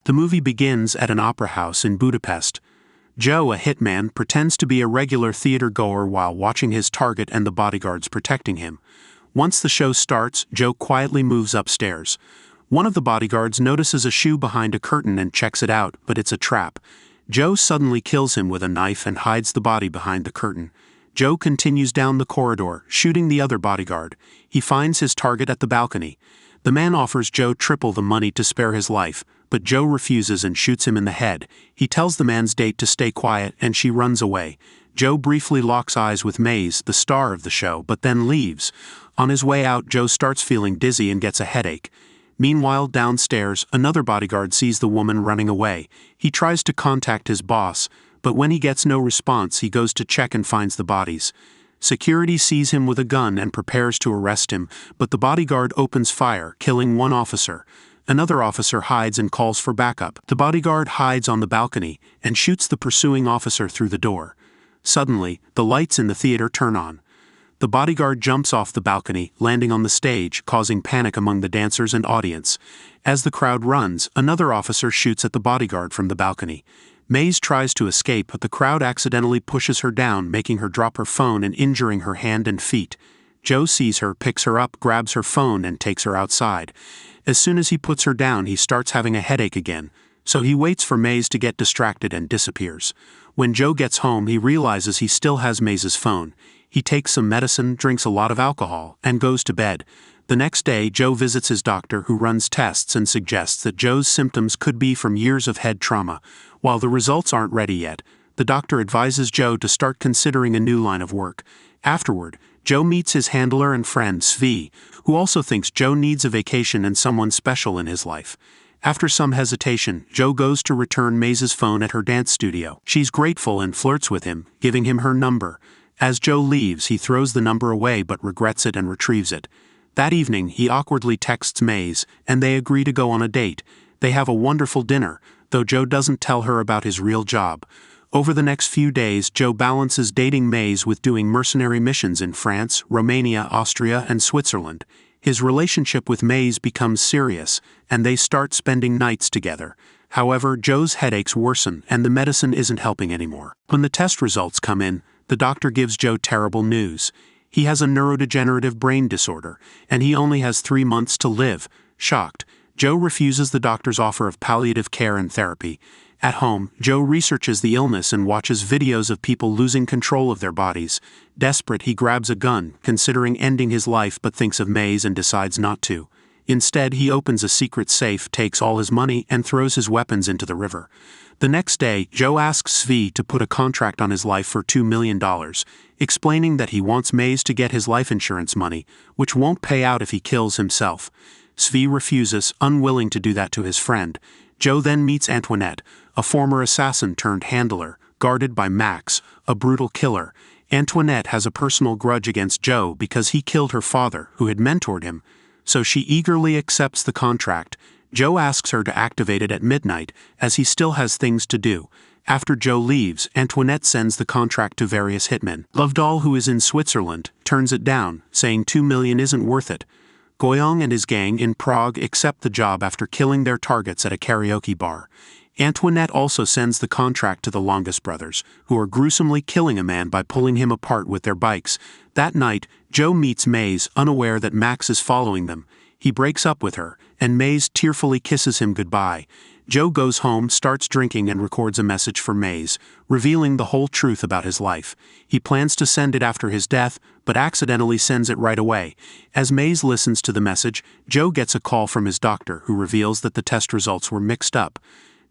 The movie begins at an opera house in Budapest. Joe, a hitman, pretends to be a regular theater-goer while watching his target and the bodyguards protecting him. Once the show starts, Joe quietly moves upstairs. One of the bodyguards notices a shoe behind a curtain and checks it out, but it's a trap. Joe suddenly kills him with a knife and hides the body behind the curtain. Joe continues down the corridor, shooting the other bodyguard. He finds his target at the balcony. The man offers Joe triple the money to spare his life, but Joe refuses and shoots him in the head. He tells the man's date to stay quiet and she runs away. Joe briefly locks eyes with Maze, the star of the show, but then leaves. On his way out, Joe starts feeling dizzy and gets a headache. Meanwhile, downstairs, another bodyguard sees the woman running away. He tries to contact his boss, but when he gets no response, he goes to check and finds the bodies. Security sees him with a gun and prepares to arrest him, but the bodyguard opens fire, killing one officer. Another officer hides and calls for backup. The bodyguard hides on the balcony and shoots the pursuing officer through the door. Suddenly, the lights in the theater turn on. The bodyguard jumps off the balcony, landing on the stage, causing panic among the dancers and audience. As the crowd runs, another officer shoots at the bodyguard from the balcony. Maze tries to escape, but the crowd accidentally pushes her down, making her drop her phone and injuring her hand and feet. Joe sees her, picks her up, grabs her phone, and takes her outside. As soon as he puts her down, he starts having a headache again, so he waits for Maze to get distracted and disappears. When Joe gets home, he realizes he still has Maze's phone. He takes some medicine, drinks a lot of alcohol, and goes to bed. The next day, Joe visits his doctor, who runs tests and suggests that Joe's symptoms could be from years of head trauma. While the results aren't ready yet, the doctor advises Joe to start considering a new line of work. Afterward, Joe meets his handler and friend, Svi, who also thinks Joe needs a vacation and someone special in his life. After some hesitation, Joe goes to return Maze's phone at her dance studio. She's grateful and flirts with him, giving him her number. As Joe leaves, he throws the number away but regrets it and retrieves it. That evening, he awkwardly texts Maze, and they agree to go on a date. They have a wonderful dinner, though Joe doesn't tell her about his real job. Over the next few days, Joe balances dating Maze with doing mercenary missions in France, Romania, Austria, and Switzerland. His relationship with Maze becomes serious, and they start spending nights together. However, Joe's headaches worsen, and the medicine isn't helping anymore. When the test results come in, the doctor gives Joe terrible news. He has a neurodegenerative brain disorder, and he only has 3 months to live. Shocked, Joe refuses the doctor's offer of palliative care and therapy. At home, Joe researches the illness and watches videos of people losing control of their bodies. Desperate, he grabs a gun, considering ending his life, but thinks of Maze and decides not to. Instead, he opens a secret safe, takes all his money, and throws his weapons into the river. The next day, Joe asks Svi to put a contract on his life for $2 million, explaining that he wants Maze to get his life insurance money, which won't pay out if he kills himself. Svi refuses, unwilling to do that to his friend. Joe then meets Antoinette, a former assassin turned handler, guarded by Max, a brutal killer. Antoinette has a personal grudge against Joe because he killed her father, who had mentored him, so she eagerly accepts the contract. Joe asks her to activate it at midnight, as he still has things to do. After Joe leaves, Antoinette sends the contract to various hitmen. Lovedoll, who is in Switzerland, turns it down, saying $2 million isn't worth it. Goyong and his gang in Prague accept the job after killing their targets at a karaoke bar. Antoinette also sends the contract to the Longus brothers, who are gruesomely killing a man by pulling him apart with their bikes. That night, Joe meets Maze, unaware that Max is following them. He breaks up with her, and Maze tearfully kisses him goodbye. Joe goes home, starts drinking, and records a message for Maze, revealing the whole truth about his life. He plans to send it after his death, but accidentally sends it right away. As Maze listens to the message, Joe gets a call from his doctor, who reveals that the test results were mixed up.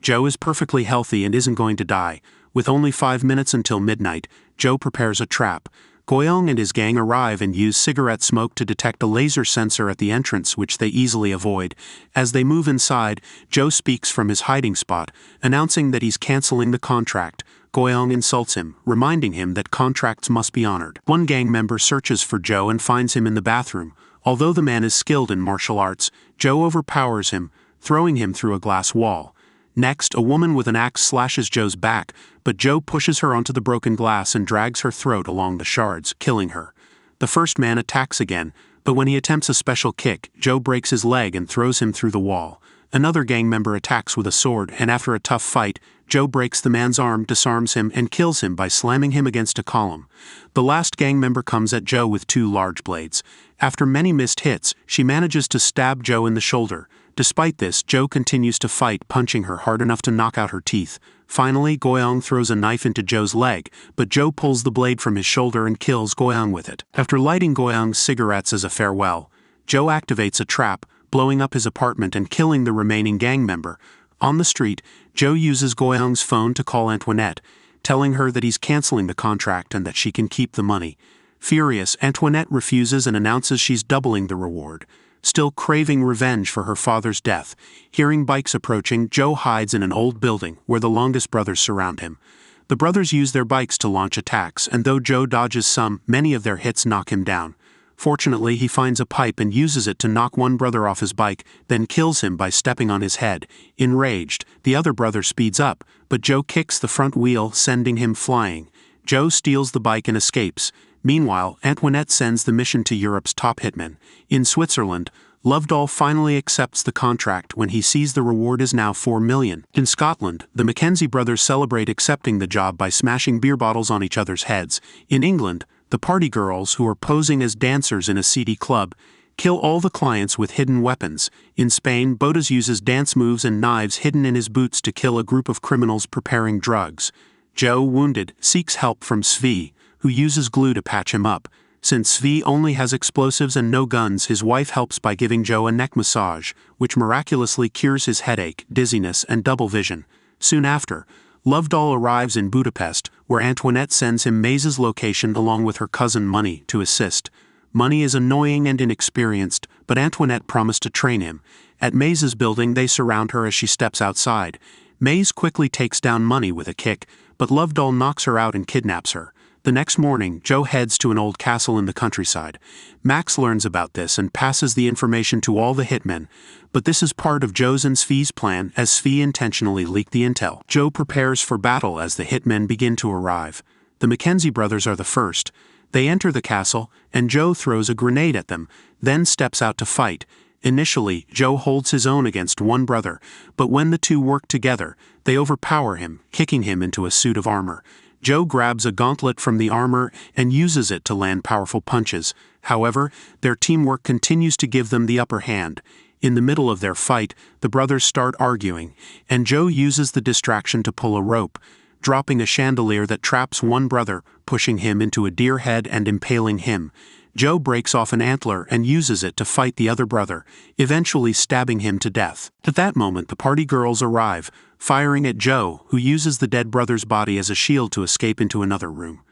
Joe is perfectly healthy and isn't going to die. With only 5 minutes until midnight, Joe prepares a trap. Goyong and his gang arrive and use cigarette smoke to detect a laser sensor at the entrance, which they easily avoid. As they move inside, Joe speaks from his hiding spot, announcing that he's canceling the contract. Goyong insults him, reminding him that contracts must be honored. One gang member searches for Joe and finds him in the bathroom. Although the man is skilled in martial arts, Joe overpowers him, throwing him through a glass wall. Next, a woman with an axe slashes Joe's back, but Joe pushes her onto the broken glass and drags her throat along the shards, killing her. The first man attacks again, but when he attempts a special kick, Joe breaks his leg and throws him through the wall. Another gang member attacks with a sword, and after a tough fight, Joe breaks the man's arm, disarms him, and kills him by slamming him against a column. The last gang member comes at Joe with 2 large blades. After many missed hits, she manages to stab Joe in the shoulder. Despite this, Joe continues to fight, punching her hard enough to knock out her teeth. Finally, Goyong throws a knife into Joe's leg, but Joe pulls the blade from his shoulder and kills Goyong with it. After lighting Goyong's cigarettes as a farewell, Joe activates a trap, blowing up his apartment and killing the remaining gang member. On the street, Joe uses Goyong's phone to call Antoinette, telling her that he's canceling the contract and that she can keep the money. Furious, Antoinette refuses and announces she's doubling the reward. Still craving revenge for her father's death, hearing bikes approaching, Joe hides in an old building where the longest brothers surround him. The brothers use their bikes to launch attacks, and though Joe dodges some, many of their hits knock him down. Fortunately, he finds a pipe and uses it to knock one brother off his bike, then kills him by stepping on his head. Enraged, the other brother speeds up, but Joe kicks the front wheel, sending him flying. Joe steals the bike and escapes. Meanwhile, Antoinette sends the mission to Europe's top hitman. In Switzerland, Lovedoll finally accepts the contract when he sees the reward is now $4 million. In Scotland, the Mackenzie brothers celebrate accepting the job by smashing beer bottles on each other's heads. In England, the party girls, who are posing as dancers in a seedy club, kill all the clients with hidden weapons. In Spain, Bodas uses dance moves and knives hidden in his boots to kill a group of criminals preparing drugs. Joe, wounded, seeks help from Svi, who uses glue to patch him up. Since Svi only has explosives and no guns, his wife helps by giving Joe a neck massage, which miraculously cures his headache, dizziness, and double vision. Soon after, Lovedoll arrives in Budapest, where Antoinette sends him Maze's location along with her cousin Money to assist. Money is annoying and inexperienced, but Antoinette promised to train him. At Maze's building, they surround her as she steps outside. Maze quickly takes down Money with a kick, but Lovedoll knocks her out and kidnaps her. The next morning, Joe heads to an old castle in the countryside. Max learns about this and passes the information to all the hitmen, but this is part of Joe's and Svi's plan, as Svi intentionally leaked the intel. Joe prepares for battle as the hitmen begin to arrive. The Mackenzie brothers are the first. They enter the castle, and Joe throws a grenade at them, then steps out to fight. Initially, Joe holds his own against one brother, but when the two work together, they overpower him, kicking him into a suit of armor. Joe grabs a gauntlet from the armor and uses it to land powerful punches. However, their teamwork continues to give them the upper hand. In the middle of their fight, the brothers start arguing, and Joe uses the distraction to pull a rope, dropping a chandelier that traps one brother, pushing him into a deer head and impaling him. Joe breaks off an antler and uses it to fight the other brother, eventually stabbing him to death. At that moment, the party girls arrive, firing at Joe, who uses the dead brother's body as a shield to escape into another room.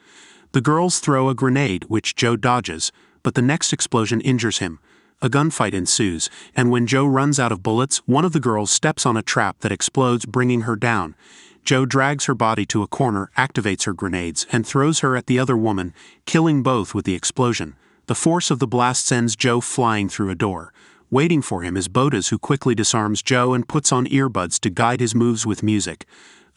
The girls throw a grenade, which Joe dodges, but the next explosion injures him. A gunfight ensues, and when Joe runs out of bullets, one of the girls steps on a trap that explodes, bringing her down. Joe drags her body to a corner, activates her grenades, and throws her at the other woman, killing both with the explosion. The force of the blast sends Joe flying through a door. Waiting for him is Bodas, who quickly disarms Joe and puts on earbuds to guide his moves with music.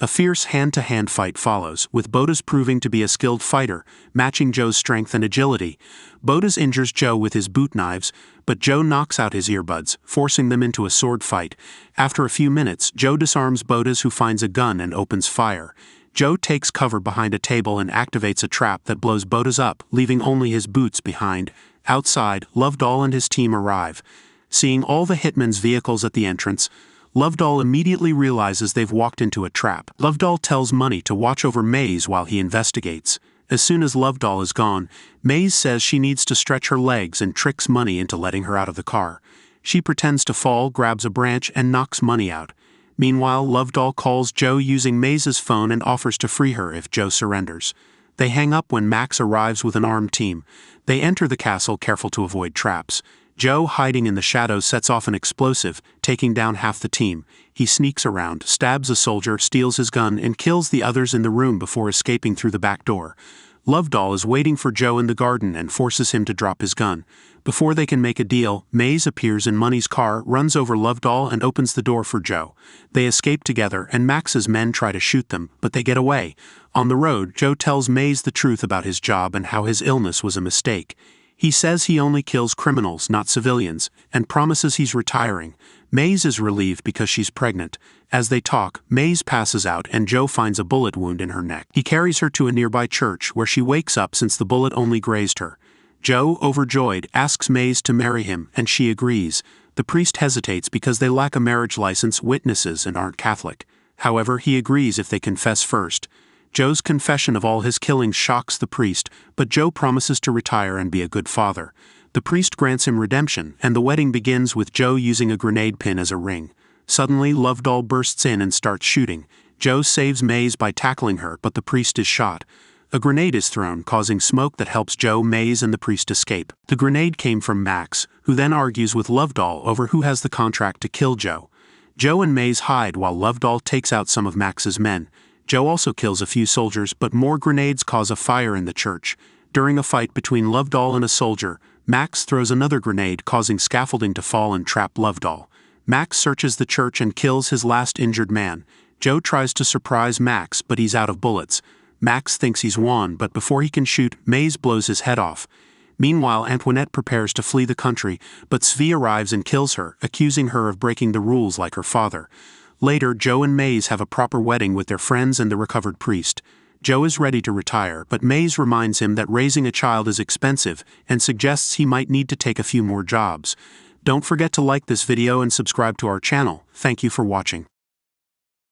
A fierce hand-to-hand fight follows, with Bodas proving to be a skilled fighter, matching Joe's strength and agility. Bodas injures Joe with his boot knives, but Joe knocks out his earbuds, forcing them into a sword fight. After a few minutes, Joe disarms Bodas, who finds a gun and opens fire. Joe takes cover behind a table and activates a trap that blows Bodas up, leaving only his boots behind. Outside, Lovedoll and his team arrive. Seeing all the hitmen's vehicles at the entrance, Lovedoll immediately realizes they've walked into a trap. Lovedoll tells Money to watch over Maze while he investigates. As soon as Lovedoll is gone, Maze says she needs to stretch her legs and tricks Money into letting her out of the car. She pretends to fall, grabs a branch, and knocks Money out. Meanwhile, Lovedoll calls Joe using Maze's phone and offers to free her if Joe surrenders. They hang up when Max arrives with an armed team. They enter the castle, careful to avoid traps. Joe, hiding in the shadows, sets off an explosive, taking down half the team. He sneaks around, stabs a soldier, steals his gun, and kills the others in the room before escaping through the back door. Lovedoll is waiting for Joe in the garden and forces him to drop his gun. Before they can make a deal, Maze appears in Money's car, runs over Lovedoll, and opens the door for Joe. They escape together, and Max's men try to shoot them, but they get away. On the road, Joe tells Maze the truth about his job and how his illness was a mistake. He says he only kills criminals, not civilians, and promises he's retiring. Maze is relieved because she's pregnant. As they talk, Maze passes out and Joe finds a bullet wound in her neck. He carries her to a nearby church where she wakes up since the bullet only grazed her. Joe, overjoyed, asks Maze to marry him, and she agrees. The priest hesitates because they lack a marriage license, witnesses, and aren't Catholic. However, he agrees if they confess first. Joe's confession of all his killings shocks the priest, but Joe promises to retire and be a good father. The priest grants him redemption, and the wedding begins with Joe using a grenade pin as a ring. Suddenly, Lovedoll bursts in and starts shooting. Joe saves Maze by tackling her, but the priest is shot. A grenade is thrown, causing smoke that helps Joe, Maze, and the priest escape. The grenade came from Max, who then argues with Lovedoll over who has the contract to kill Joe. Joe and Maze hide while Lovedoll takes out some of Max's men. Joe also kills a few soldiers, but more grenades cause a fire in the church. During a fight between Lovedoll and a soldier, Max throws another grenade, causing scaffolding to fall and trap Lovedoll. Max searches the church and kills his last injured man. Joe tries to surprise Max, but he's out of bullets. Max thinks he's won, but before he can shoot, Maze blows his head off. Meanwhile, Antoinette prepares to flee the country, but Svi arrives and kills her, accusing her of breaking the rules like her father. Later, Joe and Maze have a proper wedding with their friends and the recovered priest. Joe is ready to retire, but Maze reminds him that raising a child is expensive and suggests he might need to take a few more jobs. Don't forget to like this video and subscribe to our channel. Thank you for watching.